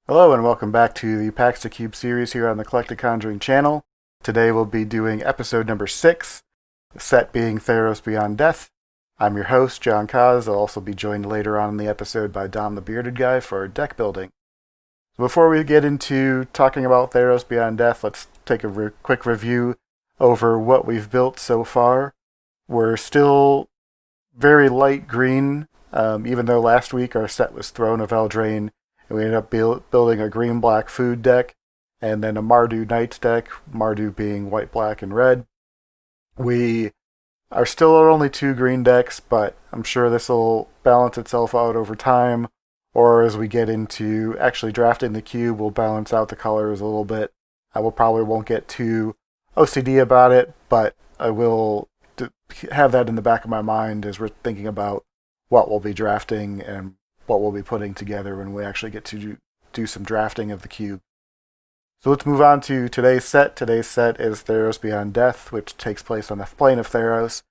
Hello and welcome back to the Packs to Cube series here on the Collected Conjuring channel. Today we'll be doing episode number 6, the set being Theros Beyond Death. I'm your host, John Kaz. I'll also be joined later on in the episode by Dom the Bearded Guy for deck building. Before we get into talking about Theros Beyond Death, let's take a quick review over what we've built so far. We're still very light green, even though last week our set was Throne of Eldraine, and we ended up building a green-black food deck, and then a Mardu Knights deck, Mardu being white, black, and red. We are still at only 2 green decks, but I'm sure this will balance itself out over time, or as we get into actually drafting the cube, we'll balance out the colors a little bit. I will probably won't get too OCD about it, but I will have that in the back of my mind as we're thinking about what we'll be drafting and what we'll be putting together when we actually get to do some drafting of the cube. So let's move on to today's set. Today's set is Theros Beyond Death, which takes place on the Plane of Theros.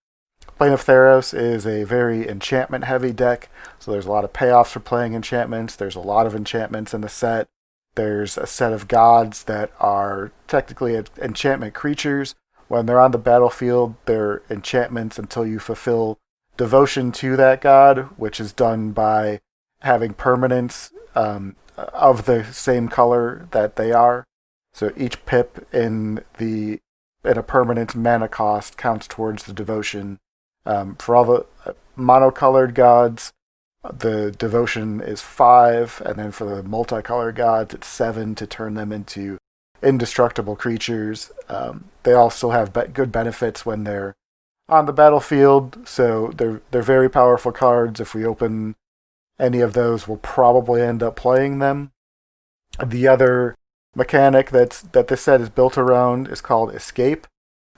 Plane of Theros is a very enchantment-heavy deck, so there's a lot of payoffs for playing enchantments. There's a lot of enchantments in the set. There's a set of gods that are technically enchantment creatures. When they're on the battlefield, they're enchantments until you fulfill devotion to that god, which is done by having permanents of the same color that they are. So each pip in a permanent mana cost counts towards the devotion. For all the monocolored gods, the devotion is 5, and then for the multicolored gods, it's 7 to turn them into indestructible creatures. They also have good benefits when they're on the battlefield, so they're very powerful cards. If we open any of those, we'll probably end up playing them. The other mechanic that this set is built around is called Escape.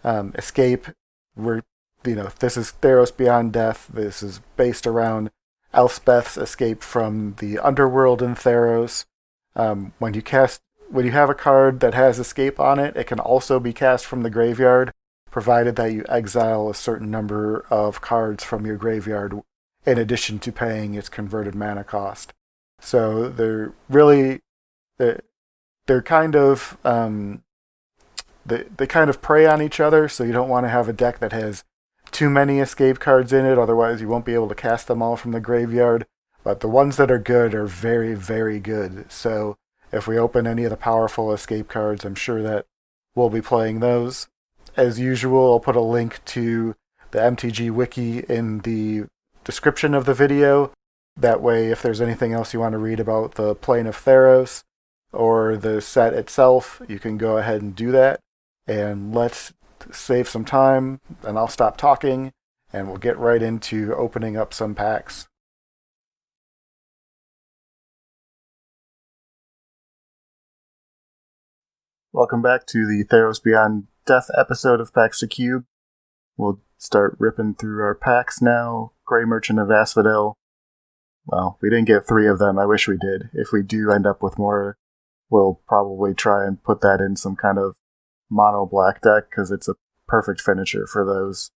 Escape, this is Theros Beyond Death. This is based around Elspeth's escape from the underworld in Theros. When you have a card that has Escape on it, it can also be cast from the graveyard, provided that you exile a certain number of cards from your graveyard in addition to paying its converted mana cost. So they're kind of they kind of prey on each other. So you don't want to have a deck that has too many escape cards in it, otherwise you won't be able to cast them all from the graveyard. But the ones that are good are very, very good. So if we open any of the powerful escape cards, I'm sure that we'll be playing those. As usual, I'll put a link to the MTG wiki in the description of the video. That way, if there's anything else you want to read about the Plane of Theros or the set itself, you can go ahead and do that. And let's save some time, and I'll stop talking, and we'll get right into opening up some packs. Welcome back to the Theros Beyond Death episode of Packs to Cube. We'll start ripping through our packs now. Grey Merchant of Asphodel. Well, we didn't get 3 of them. I wish we did. If we do end up with more, we'll probably try and put that in some kind of mono black deck, because it's a perfect finisher for those.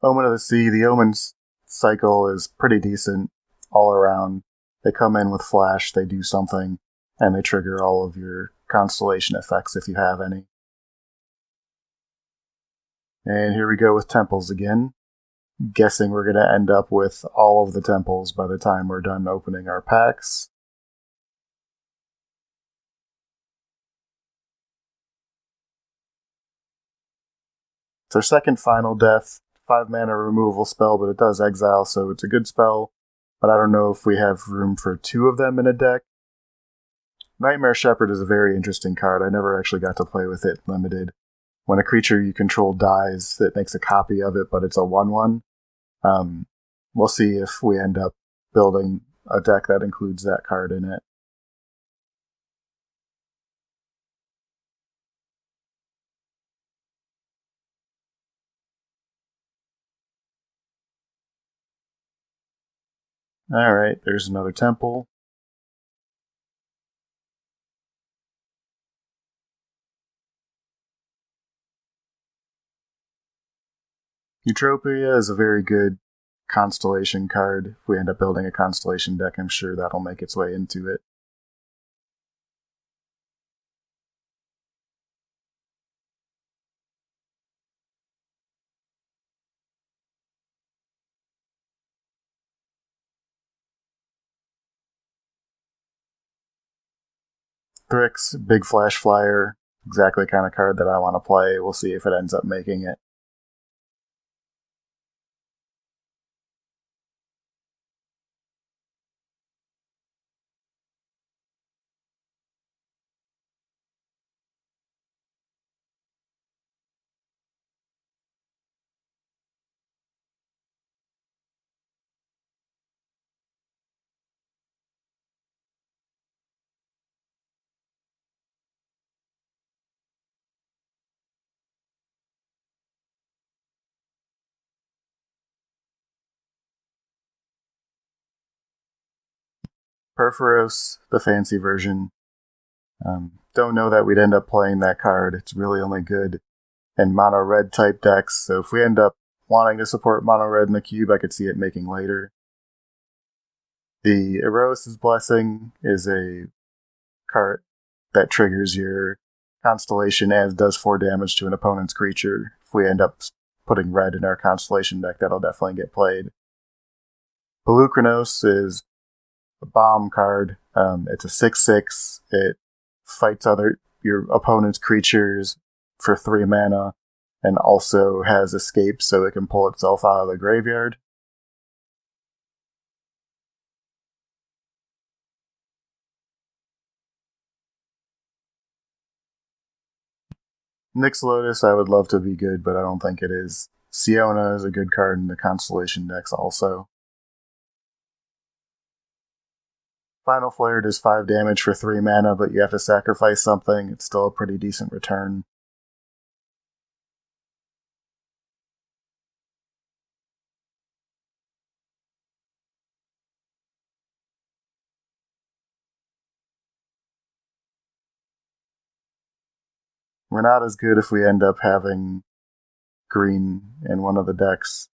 Omen of the Sea, the Omen's cycle is pretty decent all around. They come in with flash, they do something, and they trigger all of your constellation effects if you have any. And here we go with temples again. Guessing we're going to end up with all of the temples by the time we're done opening our packs. It's our second final death. 5 mana removal spell, but it does exile, so it's a good spell. But I don't know if we have room for 2 of them in a deck. Nightmare Shepherd is a very interesting card. I never actually got to play with it limited. When a creature you control dies, it makes a copy of it, but it's a 1/1. We'll see if we end up building a deck that includes that card in it. Alright, there's another temple. Utopia is a very good constellation card. If we end up building a constellation deck, I'm sure that'll make its way into it. Thrix, big flash flyer, exactly the kind of card that I want to play. We'll see if it ends up making it. Perforos, the fancy version. Don't know that we'd end up playing that card. It's really only good in mono red type decks, so if we end up wanting to support mono red in the cube, I could see it making later. The Eros' Blessing is a card that triggers your constellation and does 4 damage to an opponent's creature. If we end up putting red in our constellation deck, that'll definitely get played. Pelucranos is a bomb card. It's a 6/6. It fights your opponent's creatures for 3 mana, and also has escape so it can pull itself out of the graveyard. Nyx Lotus I would love to be good, but I don't think it is. Siona is a good card in the constellation decks also. Final Flare does 5 damage for 3 mana, but you have to sacrifice something. It's still a pretty decent return. We're not as good if we end up having green in one of the decks.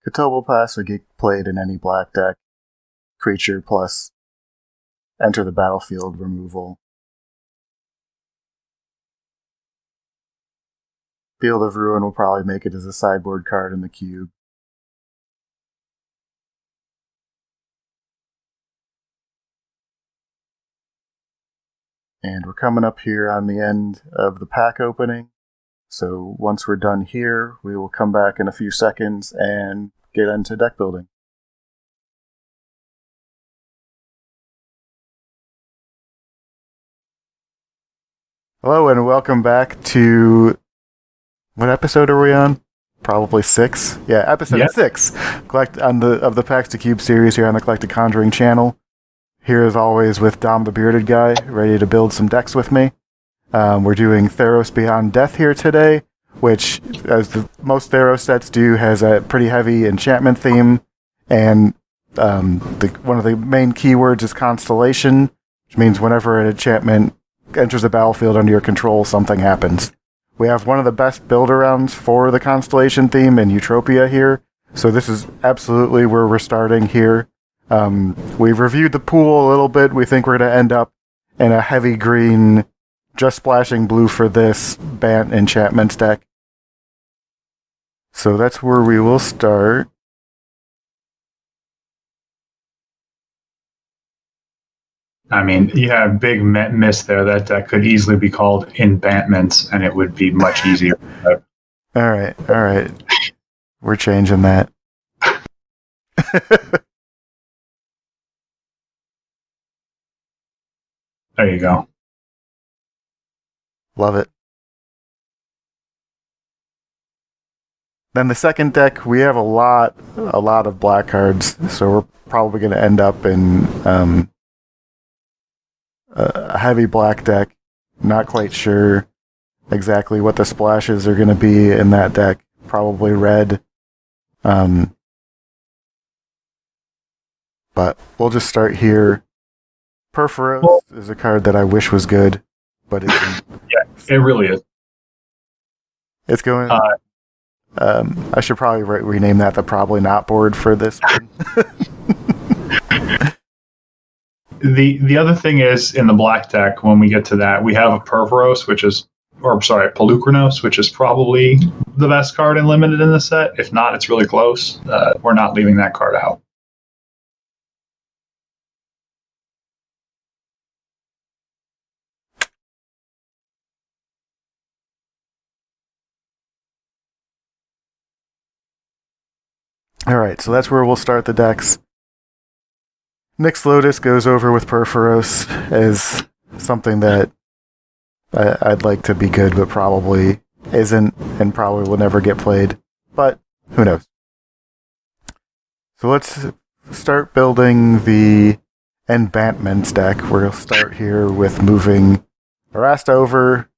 Kotobel Pass would get played in any black deck. Creature plus enter the battlefield removal. Field of Ruin will probably make it as a sideboard card in the cube. And we're coming up here on the end of the pack opening. So once we're done here, we will come back in a few seconds and get into deck building. Hello and welcome back to... what episode are we on? Probably 6. Yeah, episode 6 of the Packs to Cube series here on the Collected Conjuring channel. Here as always with Dom the Bearded Guy, ready to build some decks with me. We're doing Theros Beyond Death here today, which, as most Theros sets do, has a pretty heavy enchantment theme, and one of the main keywords is Constellation, which means whenever an enchantment enters the battlefield under your control, something happens. We have one of the best build-arounds for the Constellation theme in Utopia here, so this is absolutely where we're starting here. We've reviewed the pool a little bit. We think we're going to end up in a heavy green, just splashing blue for this Bant enchantments deck. So that's where we will start. I mean, yeah, big miss there. That deck could easily be called Enbantments, and it would be much easier. All right. We're changing that. There you go. Love it. Then the second deck, we have a lot of black cards, so we're probably going to end up in a heavy black deck. Not quite sure exactly what the splashes are going to be in that deck. Probably red. But we'll just start here. Perforos is a card that I wish was good, but isn't. Yeah, it really is. It's going. I should probably rename that the probably not board for this one. The other thing is, in the black deck, when we get to that, we have a Perforos, Pelucranos, which is probably the best card in limited in the set. If not, it's really close. We're not leaving that card out. Alright, so that's where we'll start the decks. Nyx Lotus goes over with Perforos as something that I'd like to be good, but probably isn't, and probably will never get played. But who knows? So let's start building the Enchantments deck. We'll start here with moving Arasta over.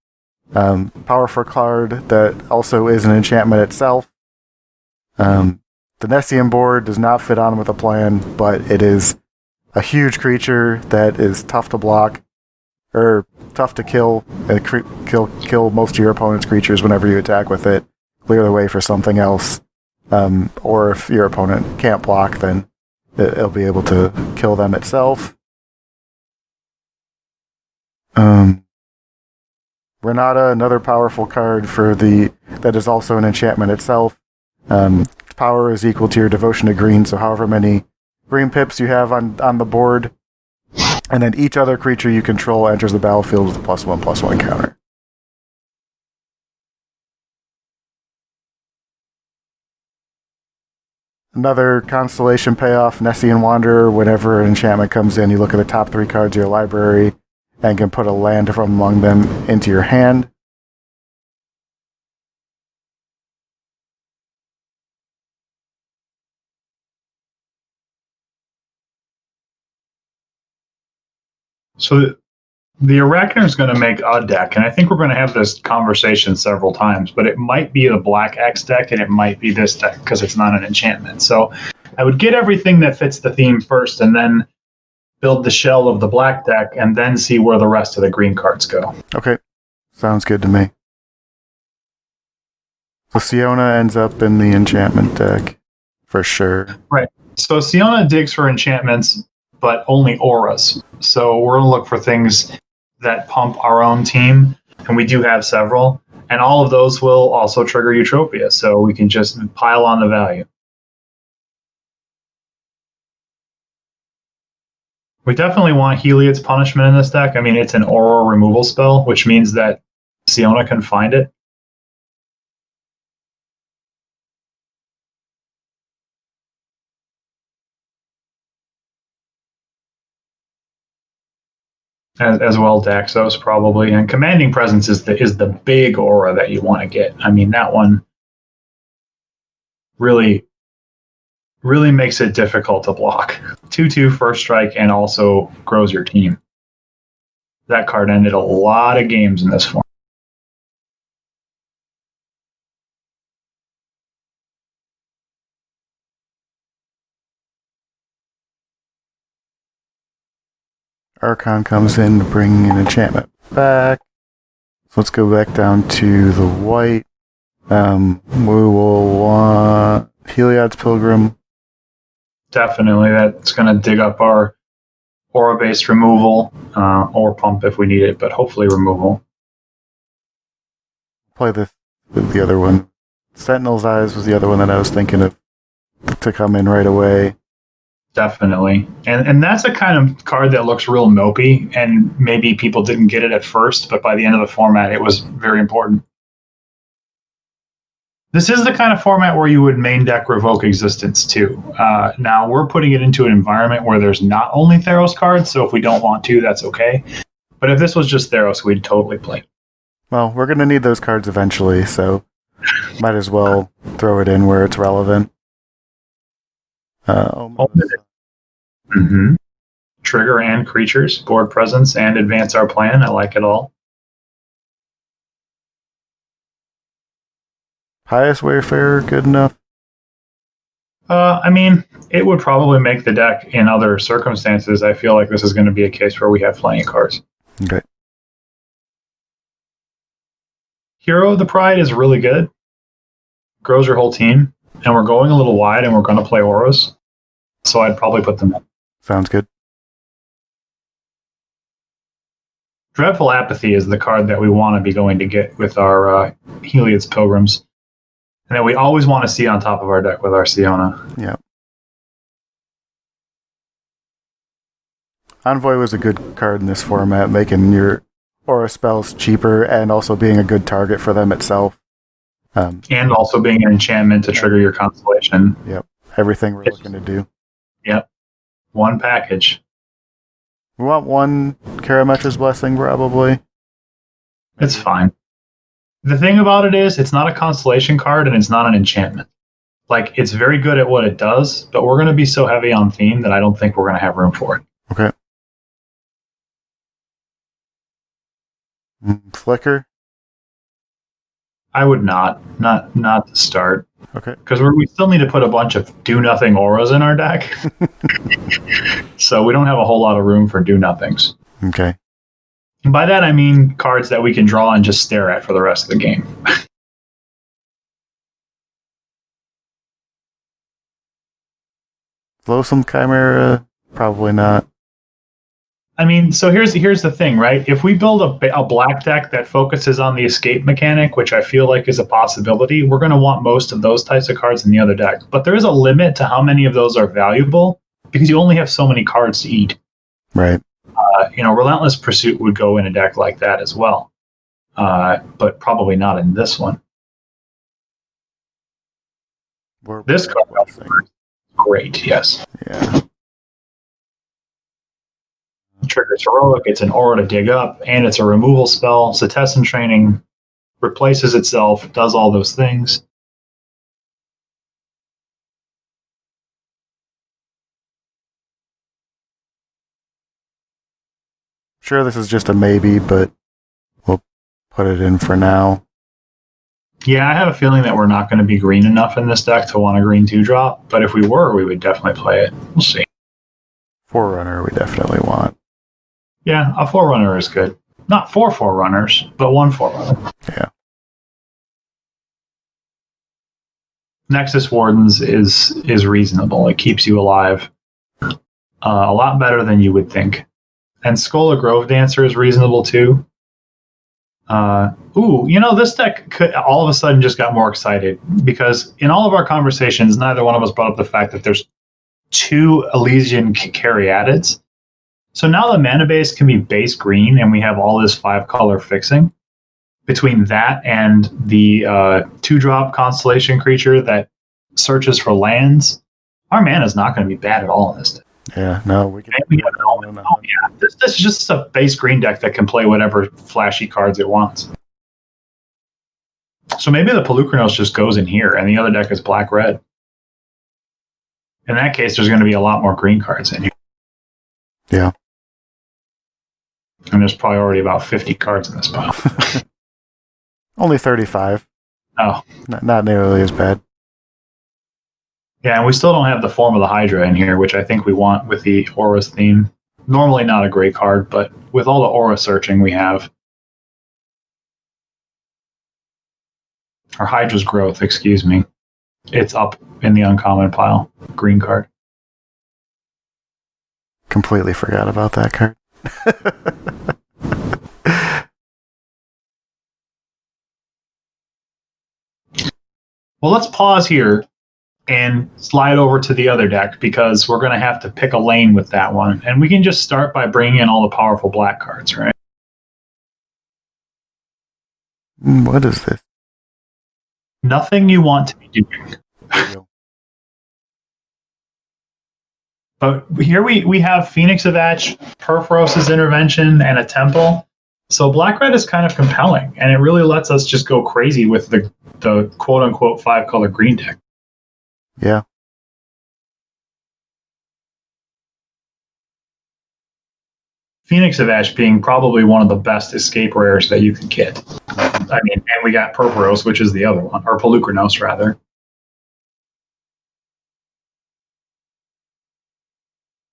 Powerful card that also is an enchantment itself. The Nessian board does not fit on with a plan, but it is a huge creature that is tough to block, or tough to kill, and kill most of your opponent's creatures whenever you attack with it. Clear the way for something else. Or if your opponent can't block, then it'll be able to kill them itself. Renata, another powerful card that is also an enchantment itself. Power is equal to your devotion to green, so however many green pips you have on the board, and then each other creature you control enters the battlefield with a +1/+1 counter. Another constellation payoff, Nessian Wanderer. Whenever an enchantment comes in, you look at the top 3 cards of your library and can put a land from among them into your hand. So the Arachner is going to make a deck, and I think we're going to have this conversation several times, but it might be the Black X deck, and it might be this deck, because it's not an enchantment. So I would get everything that fits the theme first, and then build the shell of the black deck, and then see where the rest of the green cards go. Okay. Sounds good to me. So Siona ends up in the enchantment deck, for sure. Right. So Siona digs for enchantments, but only auras. So we're going to look for things that pump our own team, and we do have several. And all of those will also trigger Eutropia, so we can just pile on the value. We definitely want Heliod's Punishment in this deck. I mean, it's an aura removal spell, which means that Siona can find it. As well, Daxos probably, and Commanding Presence is the big aura that you want to get. I mean, that one really makes it difficult to block. 2/2 first strike, and also grows your team. That card ended a lot of games in this form. Archon comes in to bring an enchantment back. So let's go back down to the white. We will want Heliod's Pilgrim. Definitely, that's going to dig up our aura-based removal, or pump if we need it, but hopefully removal. Play the other one. Sentinel's Eyes was the other one that I was thinking of to come in right away. Definitely. And that's a kind of card that looks real mopey, and maybe people didn't get it at first, but by the end of the format, it was very important. This is the kind of format where you would main deck Revoke Existence too. Now we're putting it into an environment where there's not only Theros cards, so if we don't want to, that's okay. But if this was just Theros, we'd totally play. Well, we're going to need those cards eventually, so might as well throw it in where it's relevant. Mm-hmm. Trigger and creatures, board presence, and advance our plan. I like it all. Highest Wayfarer, good enough? I mean, it would probably make the deck in other circumstances. I feel like this is going to be a case where we have plenty of cards. Okay. Hero of the Pride is really good. Grows your whole team. And we're going a little wide, and we're going to play auras. So I'd probably put them in. Sounds good. Dreadful Apathy is the card that we want to be going to get with our Heliod's Pilgrims. And that we always want to see on top of our deck with our Siona. Yeah. Envoy was a good card in this format, making your aura spells cheaper and also being a good target for them itself. And also being an enchantment to trigger your Constellation. Yep. Everything we're looking to do. Yep. One package. We want one Karametra's Blessing, probably. It's fine. The thing about it is, it's not a Constellation card and it's not an enchantment. Like, it's very good at what it does, but we're going to be so heavy on theme that I don't think we're going to have room for it. Okay. Flicker? I would not to start. Okay. Because we still need to put a bunch of do-nothing auras in our deck. So we don't have a whole lot of room for do-nothings. Okay. And by that I mean cards that we can draw and just stare at for the rest of the game. Loathsome Chimera? Probably not. I mean, so here's the thing, right? If we build a black deck that focuses on the escape mechanic, which I feel like is a possibility, we're going to want most of those types of cards in the other deck. But there is a limit to how many of those are valuable because you only have so many cards to eat. Right. Relentless Pursuit would go in a deck like that as well, but probably not in this one. This card is great, yes. Yeah. Triggers Heroic, it's an aura to dig up, and it's a removal spell. Cetessan Training replaces itself, does all those things. Sure, this is just a maybe, but we'll put it in for now. Yeah, I have a feeling that we're not going to be green enough in this deck to want a green 2-drop, but if we were, we would definitely play it. We'll see. Forerunner we definitely want. Yeah, a Forerunner is good. Not 4 Forerunners, but 1 Forerunner. Yeah. Nexus Wardens is reasonable. It keeps you alive. A lot better than you would think. And Skola Grove Dancer is reasonable too. This deck could all of a sudden just got more excited because in all of our conversations, neither one of us brought up the fact that there's 2 Elysian Caryatids. So now the mana base can be base green and we have all this 5-color fixing. Between that and the 2-drop Constellation creature that searches for lands, our mana is not going to be bad at all in this deck. Yeah, no, we can. This is just a base green deck that can play whatever flashy cards it wants. So maybe the Pelucranos just goes in here, and the other deck is black-red. In that case, there's going to be a lot more green cards in here. Yeah. And there's probably already about 50 cards in this pile. Only 35. Oh. Not nearly as bad. Yeah, and we still don't have the Form of the Hydra in here, which I think we want with the Auras theme. Normally not a great card, but with all the Aura searching we have. Or Hydra's Growth, excuse me. It's up in the uncommon pile. Green card. Completely forgot about that card. Well, let's pause here and slide over to the other deck because we're going to have to pick a lane with that one. And we can just start by bringing in all the powerful black cards, right? What is this? Nothing you want to be doing. But here we have Phoenix of Ash, Perforos' Intervention, and a Temple. So black-red is kind of compelling, and it really lets us just go crazy with the quote-unquote 5-color green deck. Yeah. Phoenix of Ash being probably one of the best escape rares that you can get. I mean, and we got Perforos, which is the other one, or Pelucranos, rather.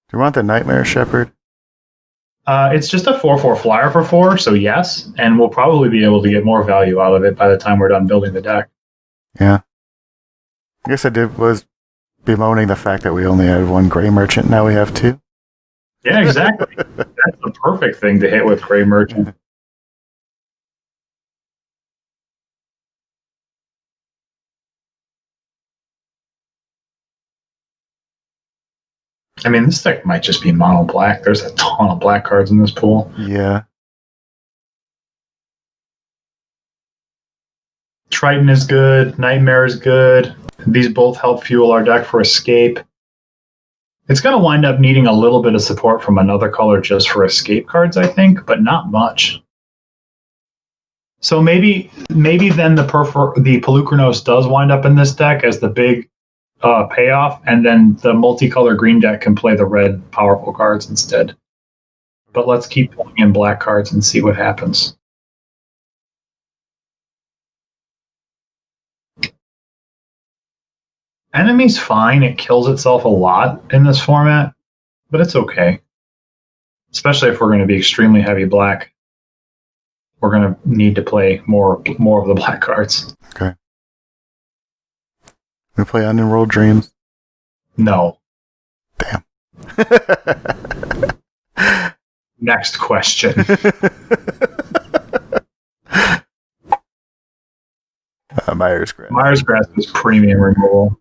Do you want the Nightmare Shepherd? It's just a 4/4 flyer for 4, so yes, and we'll probably be able to get more value out of it by the time we're done building the deck. Yeah. I guess was bemoaning the fact that we only had one Gray Merchant, now we have 2. Yeah, exactly. That's the perfect thing to hit with Gray Merchant. I mean, this deck might just be mono black. There's a ton of black cards in this pool. Yeah. Triton is good. Nightmare is good. These both help fuel our deck for escape. It's going to wind up needing a little bit of support from another color just for escape cards, I think, but not much. So maybe then the Pelucranos does wind up in this deck as the big payoff, and then the multicolor green deck can play the red powerful cards instead. But let's keep pulling in black cards and see what happens. Enemy's fine. It kills itself a lot in this format, but it's okay. Especially if we're going to be extremely heavy black. We're going to need to play more of the black cards. Okay. We play Unenrolled Dreams? No. Damn. Next question. Myers Grasp. Myers Grasp is premium removal.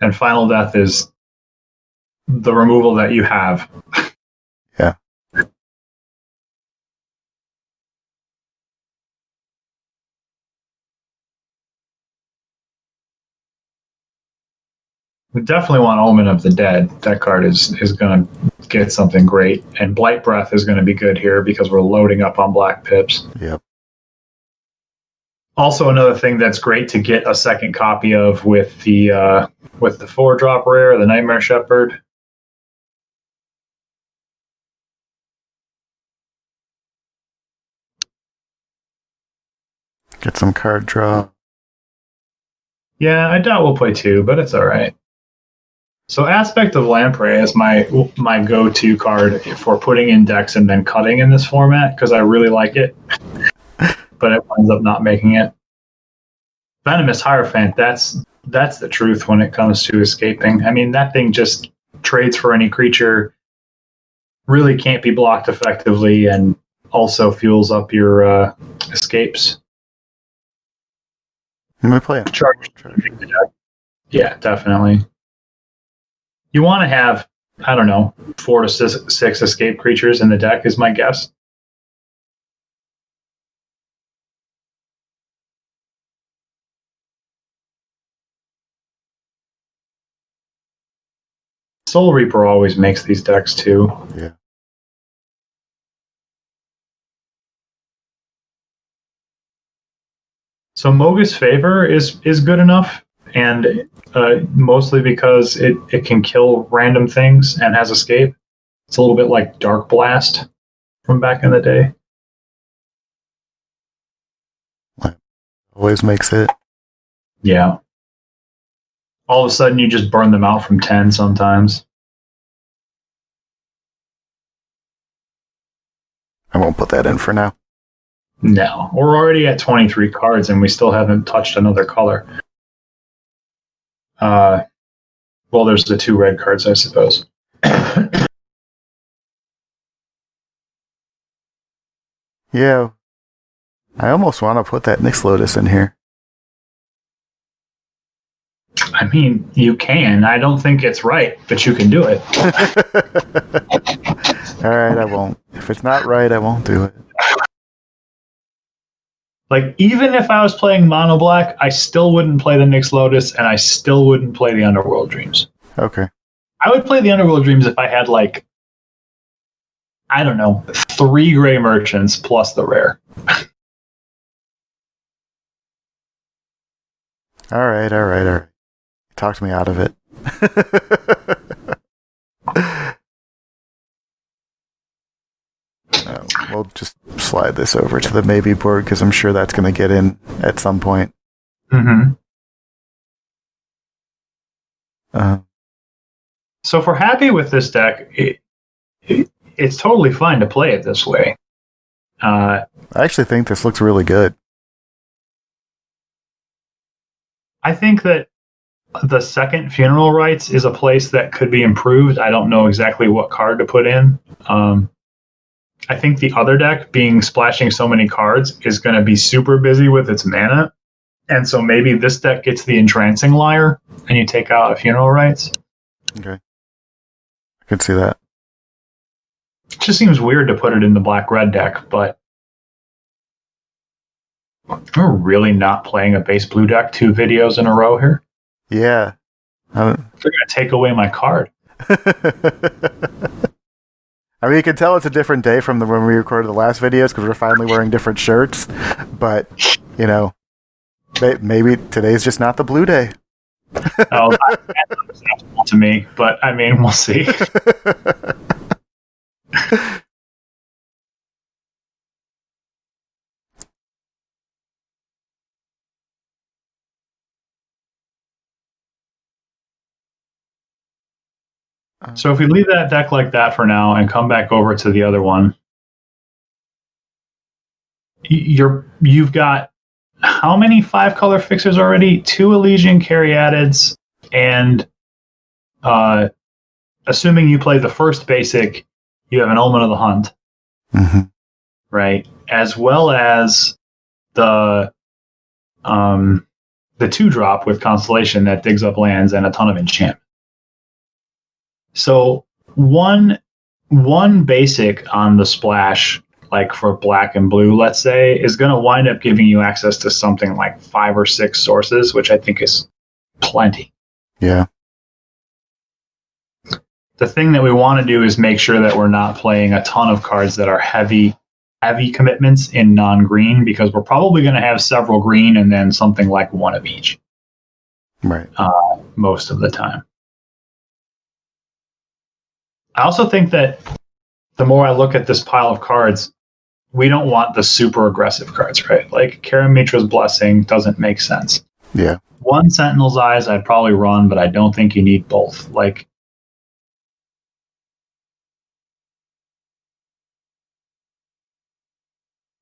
And Final Death is the removal that you have. Yeah. We definitely want Omen of the Dead. That card is going to get something great. And Blight Breath is going to be good here because we're loading up on black pips. Yep. Also, another thing that's great to get a second copy of with the 4-drop rare, the Nightmare Shepherd. Get some card draw. Yeah, I doubt we'll play 2, but it's all right. So Aspect of Lamprey is my go-to card for putting in decks and then cutting in this format because I really like it, but it winds up not making it. Venomous Hierophant, that's the truth when it comes to escaping. I mean, that thing just trades for any creature, really can't be blocked effectively, and also fuels up your escapes. Am I playing? Charge. Yeah, definitely. You want to have, I don't know, 4 to 6 escape creatures in the deck is my guess. Soul Reaper always makes these decks too. Yeah. So Mogus Favor is good enough, and mostly because it can kill random things and has escape. It's a little bit like Dark Blast from back in the day. Always makes it. Yeah. All of a sudden, you just burn them out from 10 sometimes. I won't put that in for now. No. We're already at 23 cards, and we still haven't touched another color. Well, there's the 2 red cards, I suppose. Yeah. I almost want to put that Nyx Lotus in here. I mean, you can. I don't think it's right, but you can do it. All right, I won't. If it's not right, I won't do it. Like, even if I was playing mono black, I still wouldn't play the Nyx Lotus, and I still wouldn't play the Underworld Dreams. Okay. I would play the Underworld Dreams if I had, like, I don't know, 3 gray merchants plus the rare. All right. Talked me out of it. We'll just slide this over to the maybe board because I'm sure that's going to get in at some point. Mm-hmm. Uh, So if we're happy with this deck, it's totally fine to play it this way. I actually think this looks really good. I think that the second Funeral Rites is a place that could be improved. I don't know exactly what card to put in. I think the other deck, being splashing so many cards, is going to be super busy with its mana. And so maybe this deck gets the Entrancing Lyre and you take out a Funeral Rites. Okay. I could see that. It just seems weird to put it in the black-red deck, but we're really not playing a base blue deck 2 videos in a row here. Yeah. They're going to take away my card. I mean, you can tell it's a different day from when we recorded the last videos because we're finally wearing different shirts. But, you know, maybe today's just not the blue day. Oh, that's acceptable to me, but I mean, we'll see. So if we leave that deck like that for now and come back over to the other one, you've got how many 5-color fixers already? 2 Elysian Caryatids, and assuming you play the first basic, you have an Omen of the Hunt, right? As well as the 2-drop with Constellation that digs up lands and a ton of enchantment. So one basic on the splash, like for black and blue, let's say, is going to wind up giving you access to something like 5 or 6 sources, which I think is plenty. Yeah. The thing that we want to do is make sure that we're not playing a ton of cards that are heavy commitments in non-green, because we're probably going to have several green and then something like 1 of each. Right. Most of the time. I also think that the more I look at this pile of cards, we don't want the super aggressive cards, right? Like Karamitra's Blessing doesn't make sense. Yeah. 1 Sentinel's Eyes I'd probably run, but I don't think you need both. Like,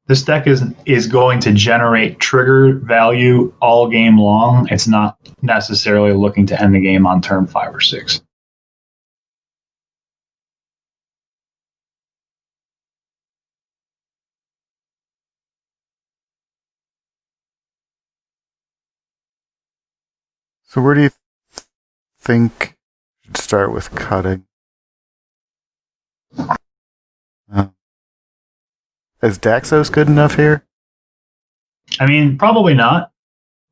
this deck is going to generate trigger value all game long. It's not necessarily looking to end the game on turn 5 or 6. So where do you think we should start with cutting? Is Daxos good enough here? I mean, probably not.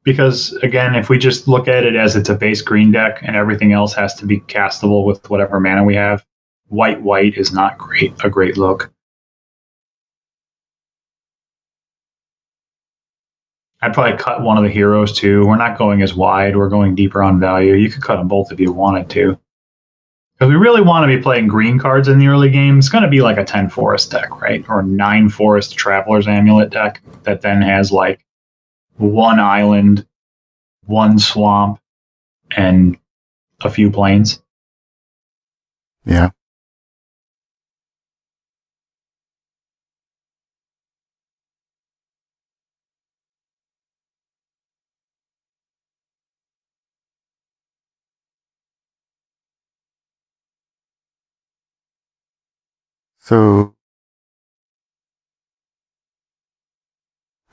Because, again, if we just look at it as it's a base green deck and everything else has to be castable with whatever mana we have, white is not a great look. I'd probably cut one of the heroes too. We're not going as wide. We're going deeper on value. You could cut them both if you wanted to. Because we really want to be playing green cards in the early game. It's going to be like a 10 forest deck, right? Or 9 forest Traveler's Amulet deck that then has like 1 island, 1 swamp, and a few plains. Yeah. So,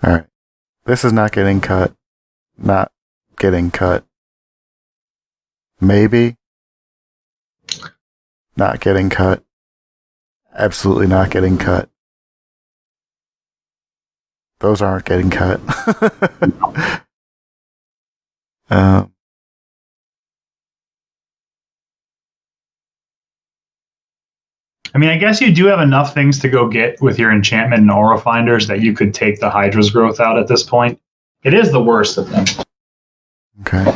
all right. This is not getting cut. Not getting cut. Maybe. Not getting cut. Absolutely not getting cut. those aren't getting cut. um, I mean, I guess you do have enough things to go get with your enchantment and aura finders that you could take the Hydra's growth out at this point. It is the worst of them. okay.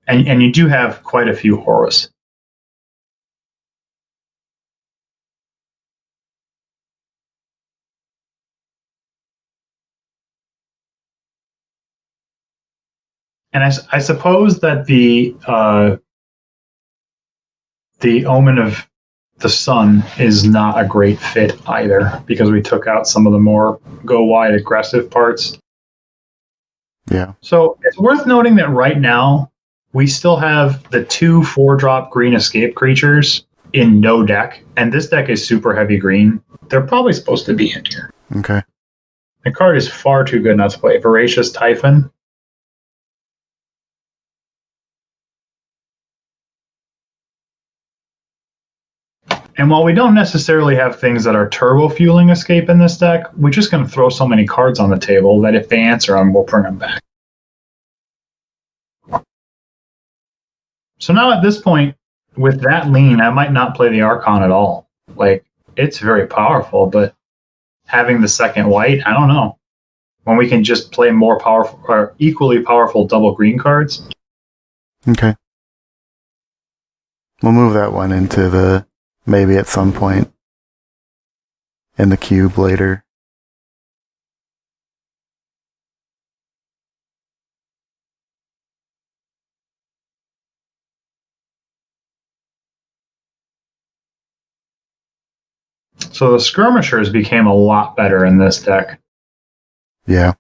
And you do have quite a few auras. And I suppose that the Omen of the Sun is not a great fit either, because we took out some of the more go wide aggressive parts. Yeah. So it's worth noting that right now we still have the 2 4-drop green escape creatures in no deck, and this deck is super heavy green. They're probably supposed to be in here. Okay. The card is far too good not to play. Voracious Typhon. And while we don't necessarily have things that are turbo fueling escape in this deck, we're just going to throw so many cards on the table that if they answer them, we'll bring them back. So now at this point, with that lean, I might not play the Archon at all. Like, it's very powerful, but having the second white, I don't know. When we can just play more powerful or equally powerful double green cards. Okay. We'll move that one into the maybe at some point in the cube later. So the skirmishers became a lot better in this deck. Yeah.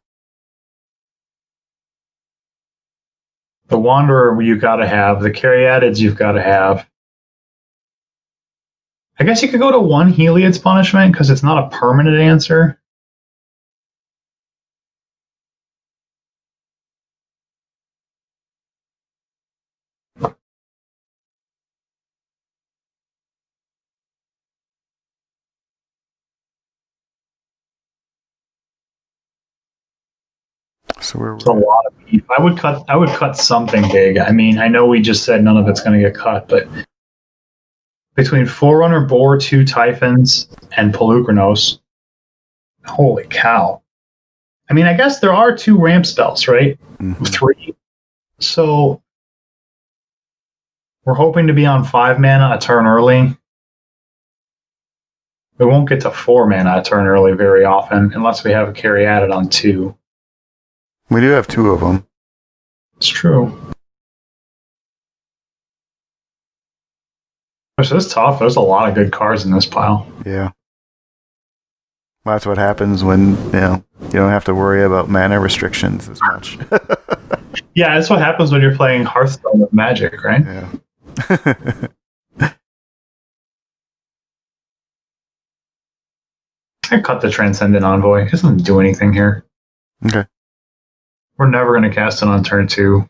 The Wanderer you've got to have. The Caryatids you've got to have. I guess you could go to 1 Heliod's Punishment because it's not a permanent answer. So we're It's a lot of beef. I would cut something big. I mean, I know we just said none of it's going to get cut, but between Forerunner, Boar, 2 Typhons, and Pelukranos, holy cow. I mean, I guess there are 2 ramp spells, right? Mm-hmm. 3. So we're hoping to be on 5 mana a turn early. We won't get to 4 mana a turn early very often unless we have a Caryatid on 2. We do have 2 of them. It's true. So it's tough. There's a lot of good cards in this pile. Yeah. Well, that's what happens when, you don't have to worry about mana restrictions as much. Yeah, that's what happens when you're playing Hearthstone with Magic, right? Yeah. I cut the Transcendent Envoy. It doesn't do anything here. Okay. We're never going to cast it on turn 2.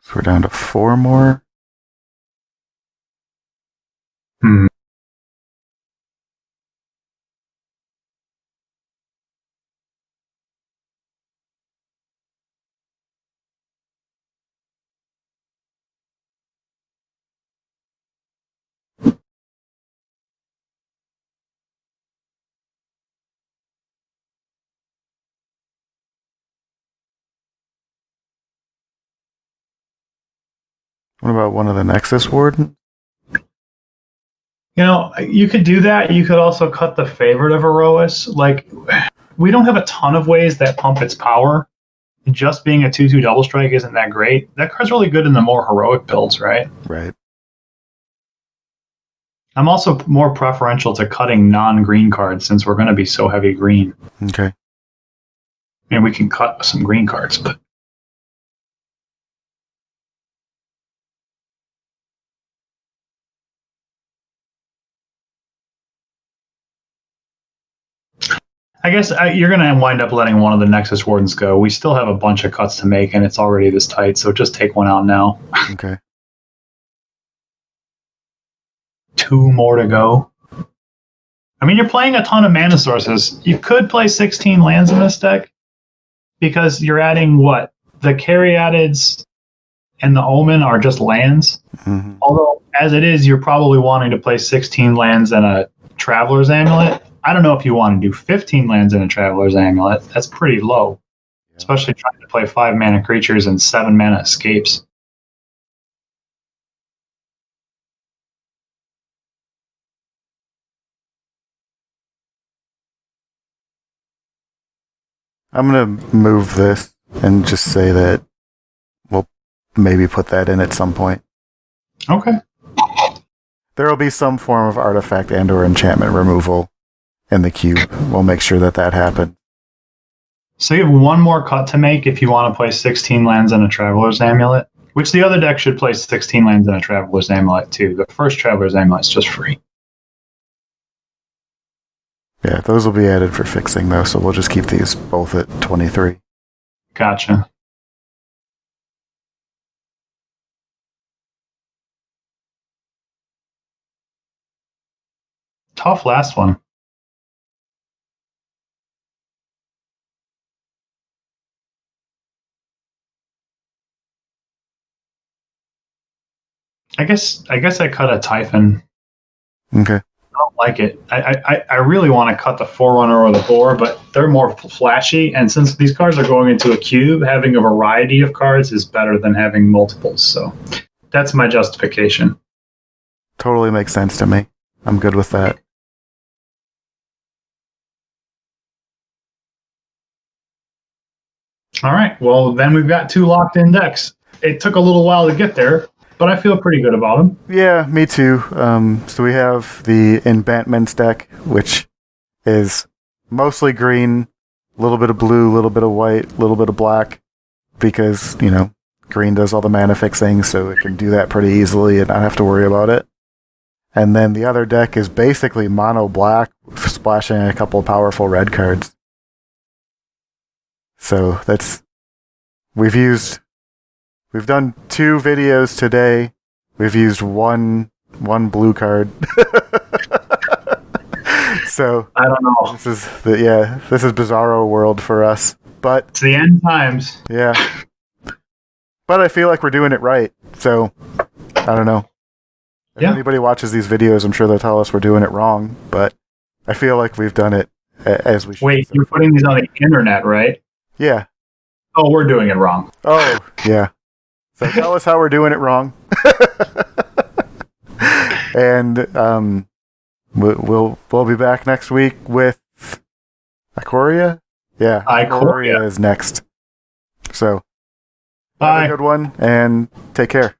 So we're down to 4 more. Hmm. What about one of the Nexus Wardens? You could do that. You could also cut the favorite of Erois. Like, we don't have a ton of ways that pump its power. Just being a 2/2 double strike isn't that great. That card's really good in the more heroic builds, right? Right. I'm also more preferential to cutting non-green cards since we're going to be so heavy green. Okay. I mean, we can cut some green cards, but I guess you're going to wind up letting one of the Nexus Wardens go. We still have a bunch of cuts to make, and it's already this tight, so just take one out now. Okay. 2 more to go. I mean, you're playing a ton of mana sources. You could play 16 lands in this deck because you're adding what? The Caryatids and the Omen are just lands. Mm-hmm. Although, as it is, you're probably wanting to play 16 lands and a Traveler's Amulet. I don't know if you want to do 15 lands and a Traveler's Amulet. That's pretty low, especially trying to play 5 mana creatures and 7 mana escapes. I'm going to move this and just say that we'll maybe put that in at some point. Okay. There will be some form of artifact and or enchantment removal in the cube. We'll make sure that that happens. So you have one more cut to make if you want to play 16 lands and a Traveler's Amulet, which the other deck should play 16 lands and a Traveler's Amulet too. The first Traveler's Amulet is just free. Yeah, those will be added for fixing, though, so we'll just keep these both at 23. Gotcha. Tough last one. I guess I cut a Typhon. Okay. I don't like it. I really want to cut the Forerunner or the Boar, but they're more flashy. And since these cards are going into a cube, having a variety of cards is better than having multiples. So that's my justification. Totally makes sense to me. I'm good with that. All right. Well, then we've got 2 locked-in decks. It took a little while to get there, but I feel pretty good about them. Yeah, me too. So we have the Enchantments deck, which is mostly green, a little bit of blue, a little bit of white, a little bit of black, because, green does all the mana fixing, so it can do that pretty easily and not have to worry about it. And then the other deck is basically mono black, splashing a couple of powerful red cards. So we've done 2 videos today. We've used one blue card. So I don't know. this is Bizarro world for us. But It's the end times. yeah. But I feel like we're doing it right. So I don't know. If anybody watches these videos, I'm sure they'll tell us we're doing it wrong. But I feel like we've done it as we should. Wait, you're putting these on the internet, right? Yeah. Oh, we're doing it wrong. Oh, yeah. So tell us how we're doing it wrong. And we'll be back next week with Ikoria? Yeah, Ikoria is next. So Bye. have a good one and take care.